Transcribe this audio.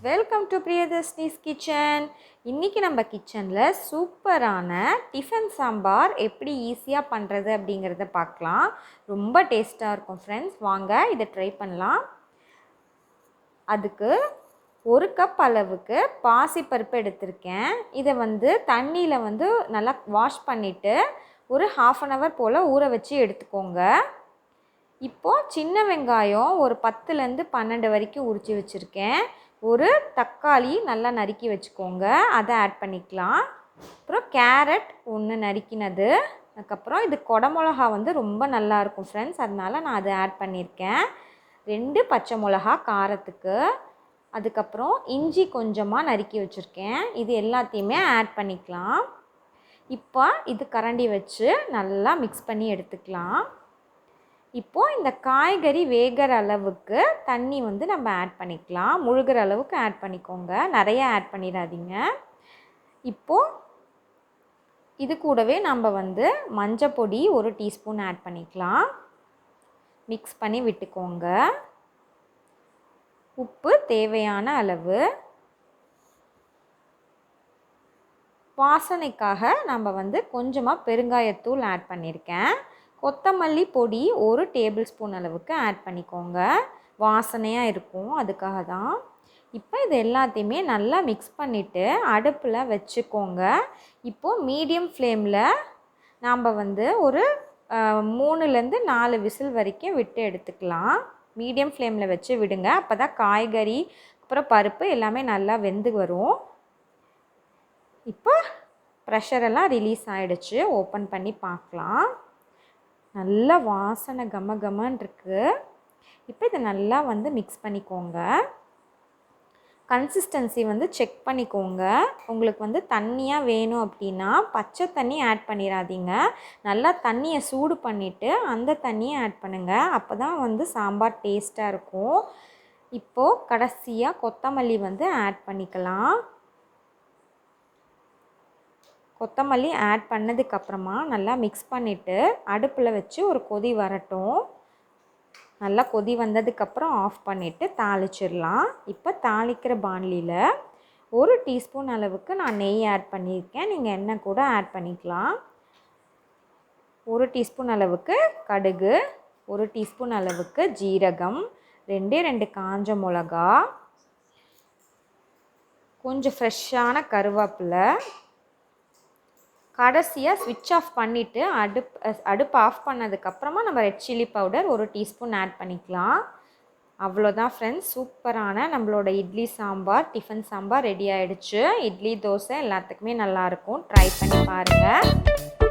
Welcome to Priyadarshini's kitchen. இன்றைக்கி நம்ம கிச்சனில் சூப்பரான டிஃபன் சாம்பார் எப்படி ஈஸியாக பண்ணுறது அப்படிங்கிறத பார்க்கலாம். ரொம்ப டேஸ்ட்டாக இருக்கும் ஃப்ரெண்ட்ஸ். வாங்க இதை ட்ரை பண்ணலாம். அதுக்கு 1 கப் அளவுக்கு பாசிப்பருப்பு எடுத்திருக்கேன். இதை தண்ணியில் நல்லா வாஷ் பண்ணிவிட்டு ஒரு 1/2 hour போல் ஊற வச்சு எடுத்துக்கோங்க. இப்போது சின்ன வெங்காயம் ஒரு 10லேருந்து 12 வரைக்கும் உரித்து வச்சுருக்கேன். ஒரு தக்காளி நல்லா நறுக்கி வச்சுக்கோங்க, அதை ஆட் பண்ணிக்கலாம். அப்புறம் கேரட் 1 நறுக்கினது. அதுக்கப்புறம் இது குடமிளகா ரொம்ப நல்லாயிருக்கும் ஃப்ரெண்ட்ஸ், அதனால் நான் அதை ஆட் பண்ணியிருக்கேன். 2 பச்சை மிளகா காரத்துக்கு. அதுக்கப்புறம் இஞ்சி கொஞ்சமாக நறுக்கி வச்சுருக்கேன். இது எல்லாத்தையுமே ஆட் பண்ணிக்கலாம். இப்போ இது கரண்டி வச்சு நல்லா மிக்ஸ் பண்ணி எடுத்துக்கலாம். இப்போது இந்த காய்கறி வேகிற அளவுக்கு தண்ணி நம்ம ஆட் பண்ணிக்கலாம். முழுகிற அளவுக்கு ஆட் பண்ணிக்கோங்க, நிறைய ஆட் பண்ணிடாதீங்க. இப்போது இது கூடவே நம்ம மஞ்சள் பொடி 1 டீஸ்பூன் ஆட் பண்ணிக்கலாம். மிக்ஸ் பண்ணி விட்டுக்கோங்க. உப்பு தேவையான அளவு. வாசனைக்காக நம்ம கொஞ்சமாக பெருங்காயத்தூள் ஆட் பண்ணியிருக்கேன். கொத்தமல்லி பொடி 1 டேபிள் ஸ்பூன் அளவுக்கு ஆட் பண்ணிக்கோங்க, வாசனையாக இருக்கும், அதுக்காக தான். இப்போ இது எல்லாத்தையுமே நல்லா மிக்ஸ் பண்ணிவிட்டு அடுப்பில் வச்சுக்கோங்க. இப்போது மீடியம் ஃப்ளேமில் நாம் ஒரு 3லேருந்து 4 விசில் வரைக்கும் விட்டு எடுத்துக்கலாம். மீடியம் ஃப்ளேமில் வச்சு விடுங்க, அப்போ தான் காய்கறி அப்புறம் பருப்பு எல்லாமே நல்லா வெந்து வரும். இப்போ ப்ரெஷரெல்லாம் ரிலீஸ் ஆகிடுச்சு. ஓப்பன் பண்ணி பார்க்கலாம். நல்லா வாசனை கம கமன்னு இருக்குது. இப்போ இதை நல்லா மிக்ஸ் பண்ணிக்கோங்க. கன்சிஸ்டன்சி செக் பண்ணிக்கோங்க. உங்களுக்கு தண்ணியாக வேணும் அப்படின்னா பச்சை தண்ணி ஆட் பண்ணிடாதீங்க. நல்லா தண்ணியை சூடு பண்ணிவிட்டு அந்த தண்ணியை ஆட் பண்ணுங்கள், அப்போ தான் சாம்பார் டேஸ்ட்டாக இருக்கும். இப்போது கடைசியாக கொத்தமல்லி ஆட் பண்ணிக்கலாம். கொத்தமல்லி ஆட் பண்ணதுக்கப்புறமா நல்லா மிக்ஸ் பண்ணிவிட்டு அடுப்பில் வச்சு ஒரு கொதி வரட்டும். நல்லா கொதி வந்ததுக்கப்புறம் ஆஃப் பண்ணிவிட்டு தாளிச்சிடலாம். இப்போ தாளிக்கிற பாண்லியில் 1 டீஸ்பூன் அளவுக்கு நான் நெய் ஆட் பண்ணியிருக்கேன். நீங்கள் எண்ணெய் கூட ஆட் பண்ணிக்கலாம். 1 டீஸ்பூன் அளவுக்கு கடுகு, 1 டீஸ்பூன் அளவுக்கு ஜீரகம், 2 காஞ்ச மிளகா, கொஞ்சம் ஃப்ரெஷ்ஷான கருவேப்பிலை. கடைசியாக ஸ்விட்ச் ஆஃப் பண்ணிவிட்டு அடுப்பு ஆஃப் பண்ணதுக்கப்புறமா நம்ம red chilli powder 1 teaspoon add பண்ணிக்கலாம். அவ்வளோதான் ஃப்ரெண்ட்ஸ், சூப்பரான நம்மளோட இட்லி சாம்பார் டிஃபன் சாம்பார் ரெடி ஆகிடுச்சு. இட்லி தோசை எல்லாத்துக்குமே நல்லாயிருக்கும், ட்ரை பண்ணி பாருங்கள்.